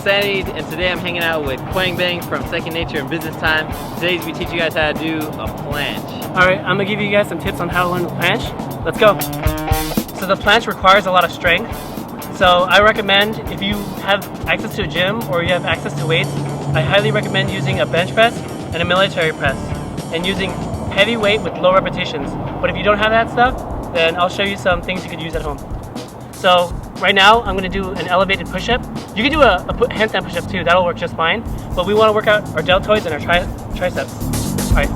Vinsanity, and today I'm hanging out with Quang from Second Nature and Business Time. Today we teach you guys how to do a planche. Alright, I'm going to give you guys some tips on how to learn the planche. Let's go. So the planche requires a lot of strength. So I recommend, if you have access to a gym or you have access to weights, I highly recommend using a bench press and a military press and using heavy weight with low repetitions. But if you don't have that stuff, then I'll show you some things you could use at home. So right now I'm going to do an elevated push-up. You can do a handstand push-up too, that'll work just fine. But we want to work out our deltoids and our triceps. Alright.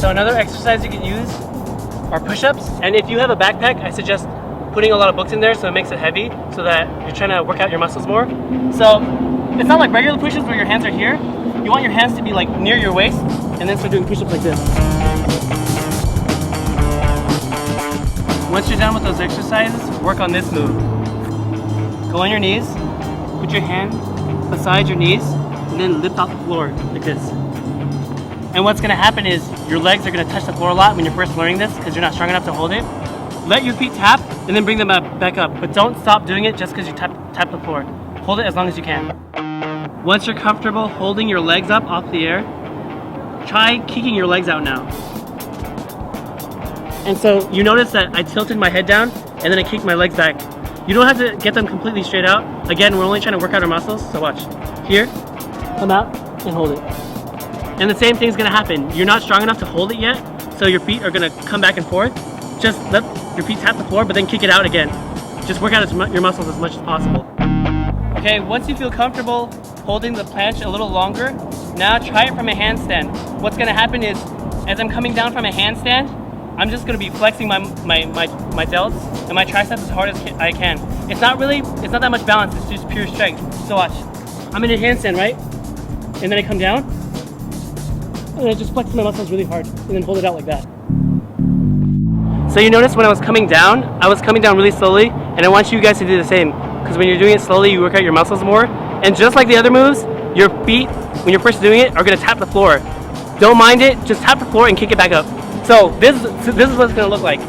So another exercise you can use are push-ups. And if you have a backpack, I suggest putting a lot of books in there so it makes it heavy, so that you're trying to work out your muscles more. So it's not like regular push-ups where your hands are here. You want your hands to be like near your waist, and then start doing push-ups like this. Once you're done with those exercises, work on this move. Go on your knees, put your hand beside your knees, and then lift off the floor like this. And what's going to happen is your legs are going to touch the floor a lot when you're first learning this because you're not strong enough to hold it. Let your feet tap and then bring them back up, but don't stop doing it just because you tap the floor. Hold it as long as you can. Once you're comfortable holding your legs up off the air, try kicking your legs out now. And so you notice that I tilted my head down and then I kicked my legs back. You don't have to get them completely straight out. Again, we're only trying to work out our muscles, so watch. Here, come out and hold it. And the same thing's gonna happen. You're not strong enough to hold it yet, so your feet are gonna come back and forth. Just let your feet tap the floor, but then kick it out again. Just work out your muscles as much as possible. Okay, once you feel comfortable holding the planche a little longer, now try it from a handstand. What's gonna happen is, as I'm coming down from a handstand, I'm just gonna be flexing my delts and my triceps as hard as I can. It's not that much balance, it's just pure strength. So watch. I'm in a handstand, right? And then I come down, and I just flex my muscles really hard, and then hold it out like that. So you notice when I was coming down really slowly, and I want you guys to do the same. Because when you're doing it slowly, you work out your muscles more. And just like the other moves, your feet, when you're first doing it, are gonna tap the floor. Don't mind it, just tap the floor and kick it back up. So this is what it's gonna look like.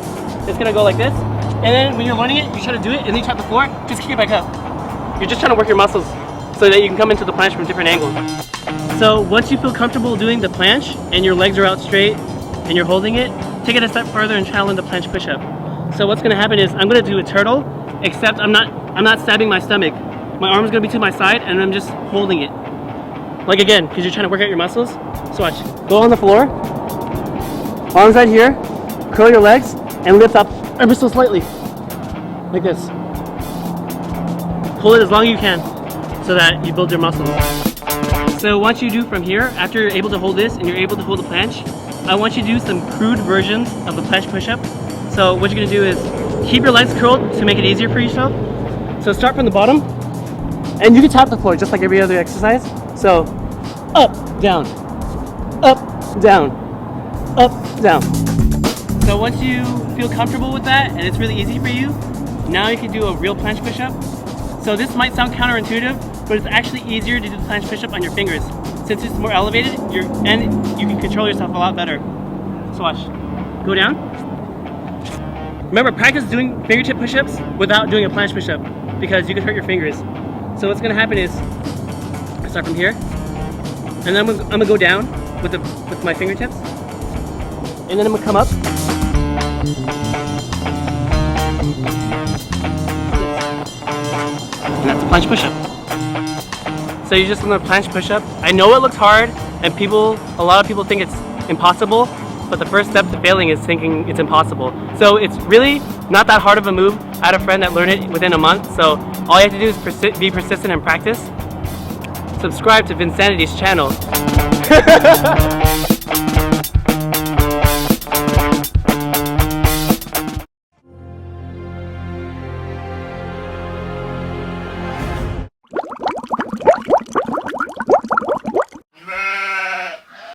It's gonna go like this, and then when you're learning it, you try to do it, and then you tap the floor, just kick it back up. You're just trying to work your muscles so that you can come into the planche from different angles. So once you feel comfortable doing the planche, and your legs are out straight, and you're holding it, take it a step further and try to learn the planche push-up. So what's gonna happen is, I'm gonna do a turtle, except I'm not stabbing my stomach. My arm's gonna be to my side, and I'm just holding it. Like again, because you're trying to work out your muscles. So watch. Go on the floor, arms right here, curl your legs, and lift up ever so slightly. Like this. Pull it as long as you can, so that you build your muscles. So once you do from here, after you're able to hold this, and you're able to hold the planche, I want you to do some crude versions of the planche push-up. So what you're gonna do is, keep your legs curled to make it easier for yourself. So start from the bottom, and you can tap the floor just like every other exercise. So, up, down, up, down, up, down. So once you feel comfortable with that, and it's really easy for you, now you can do a real planche push-up. So this might sound counterintuitive, but it's actually easier to do the planche push-up on your fingers. Since it's more elevated, and you can control yourself a lot better. So watch. Go down. Remember, practice doing fingertip push-ups without doing a planche push-up, because you can hurt your fingers. So what's gonna happen is, I start from here, and then I'm gonna go down with my fingertips, and then I'm gonna come up. And that's a planche push-up. So you just learn a planche push-up. I know it looks hard, and a lot of people think it's impossible, but the first step to failing is thinking it's impossible. So it's really not that hard of a move. I had a friend that learned it within a month, so all you have to do is be persistent and practice. Subscribe to Vinsanity's channel.